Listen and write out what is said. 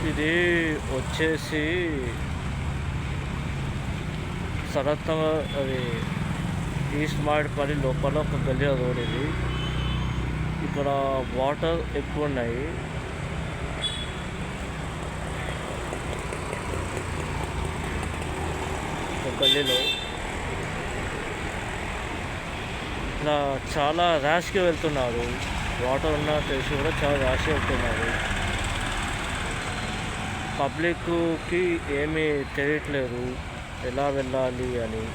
ఇది వచ్చేసి సరత్త అది ఈస్ట్ మామిడిపల్లి లోపల ఒక గల్లీ రోడ్ ఇది. ఇక్కడ వాటర్ ఎక్కువ ఉన్నాయి. ఒక గల్లీలో ఇట్లా చాలా ర్యాష్గా వెళ్తున్నారు. వాటర్ ఉన్న తెలిసి కూడా చాలా ర్యాష్గా వెళ్తున్నారు. పబ్లిక్కి ఏమీ తెలియట్లేదు ఎలా వెళ్ళాలి అని.